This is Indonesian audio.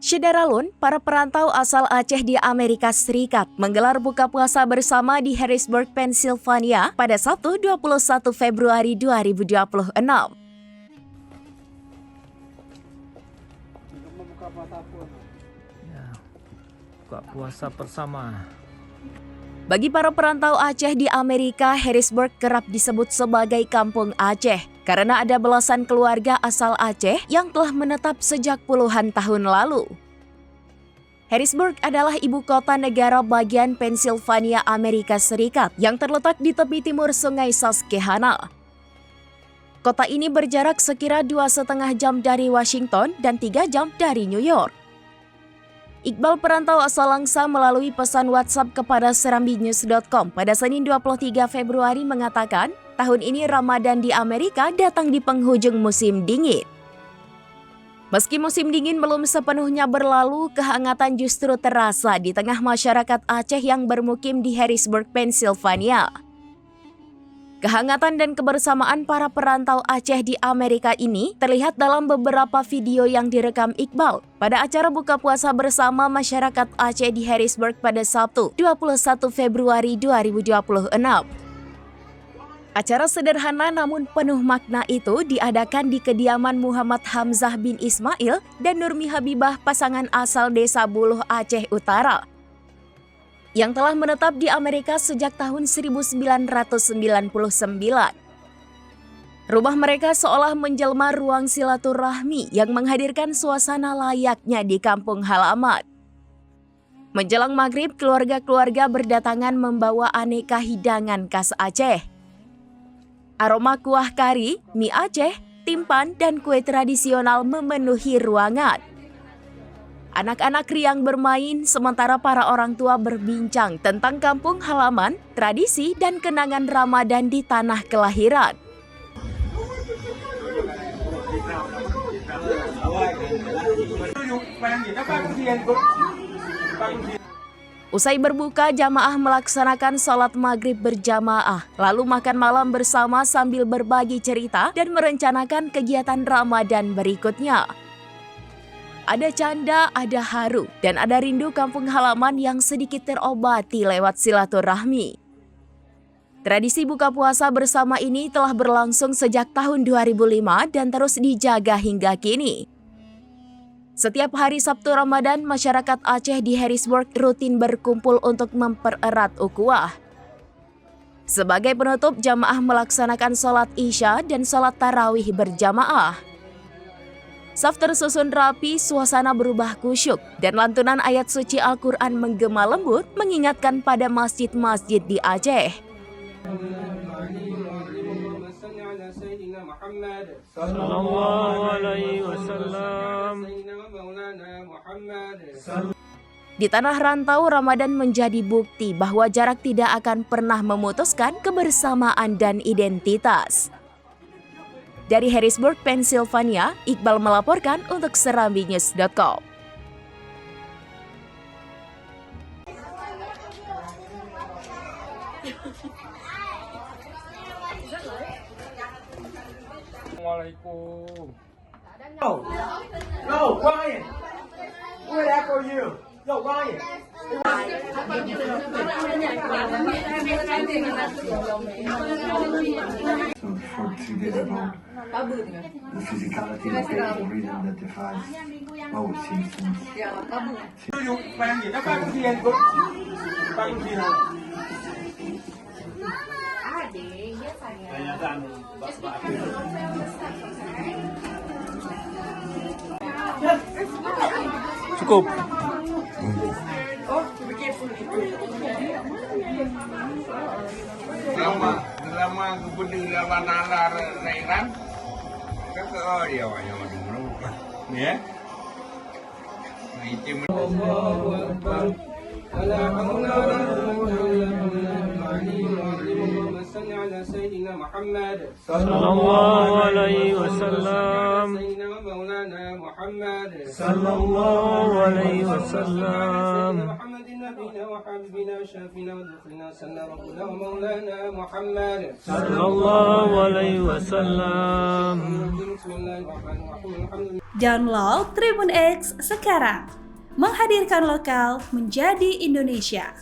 Syederalun, para perantau asal Aceh di Amerika Serikat menggelar buka puasa bersama di Harrisburg, Pennsylvania pada Sabtu 21 Februari 2026. Buka puasa bersama. Bagi para perantau Aceh di Amerika, Harrisburg kerap disebut sebagai Kampung Aceh karena ada belasan keluarga asal Aceh yang telah menetap sejak puluhan tahun lalu. Harrisburg adalah ibu kota negara bagian Pennsylvania, Amerika Serikat yang terletak di tepi timur Sungai Susquehanna. Kota ini berjarak sekira 2,5 jam dari Washington dan 3 jam dari New York. Iqbal, perantau asal Langsa, melalui pesan WhatsApp kepada serambinews.com pada Senin 23 Februari mengatakan, tahun ini Ramadan di Amerika datang di penghujung musim dingin. Meski musim dingin belum sepenuhnya berlalu, kehangatan justru terasa di tengah masyarakat Aceh yang bermukim di Harrisburg, Pennsylvania. Kehangatan dan kebersamaan para perantau Aceh di Amerika ini terlihat dalam beberapa video yang direkam Iqbal pada acara buka puasa bersama masyarakat Aceh di Harrisburg pada Sabtu 21 Februari 2026. Acara sederhana namun penuh makna itu diadakan di kediaman Muhammad Hamzah bin Ismail dan Nurmi Habibah, pasangan asal Desa Buluh, Aceh Utara, yang telah menetap di Amerika sejak tahun 1999. Rumah mereka seolah menjelma ruang silaturahmi yang menghadirkan suasana layaknya di kampung halaman. Menjelang maghrib, keluarga-keluarga berdatangan membawa aneka hidangan khas Aceh. Aroma kuah kari, mie Aceh, timpan, dan kue tradisional memenuhi ruangan. Anak-anak riang bermain, sementara para orang tua berbincang tentang kampung halaman, tradisi, dan kenangan Ramadan di tanah kelahiran. Usai berbuka, jamaah melaksanakan sholat maghrib berjamaah, lalu makan malam bersama sambil berbagi cerita dan merencanakan kegiatan Ramadan berikutnya. Ada canda, ada haru, dan ada rindu kampung halaman yang sedikit terobati lewat silaturahmi. Tradisi buka puasa bersama ini telah berlangsung sejak tahun 2005 dan terus dijaga hingga kini. Setiap hari Sabtu Ramadan, masyarakat Aceh di Harrisburg rutin berkumpul untuk mempererat ukhuwah. Sebagai penutup, jamaah melaksanakan sholat Isya dan sholat tarawih berjamaah. Saf tersusun rapi, suasana berubah kusyuk, dan lantunan ayat suci Al-Quran menggema lembut mengingatkan pada masjid-masjid di Aceh. Di tanah rantau, Ramadan menjadi bukti bahwa jarak tidak akan pernah memutuskan kebersamaan dan identitas. Dari Harrisburg, Pennsylvania, Iqbal melaporkan untuk serambinews.com. Assalamualaikum. Yo, Ryan. Where that for you? Yo, Ryan. So for 2 days ago, the physicality of the reason that defies most symptoms. Cukup. Lama gubernur lawan nalar Iran kan dia yang ya itu Allahu Akbar. صل على سيدنا محمد صلى الله عليه وسلم سيدنا ومولانا محمد صلى الله عليه وسلم سيدنا محمد نبينا وحبيبنا وشافينا ودخلنا سنة ربنا ومولانا محمد صلى الله عليه وسلم. بسم الله الرحمن الرحيم الحمد لله. Download Tribun X sekarang, menghadirkan lokal menjadi Indonesia.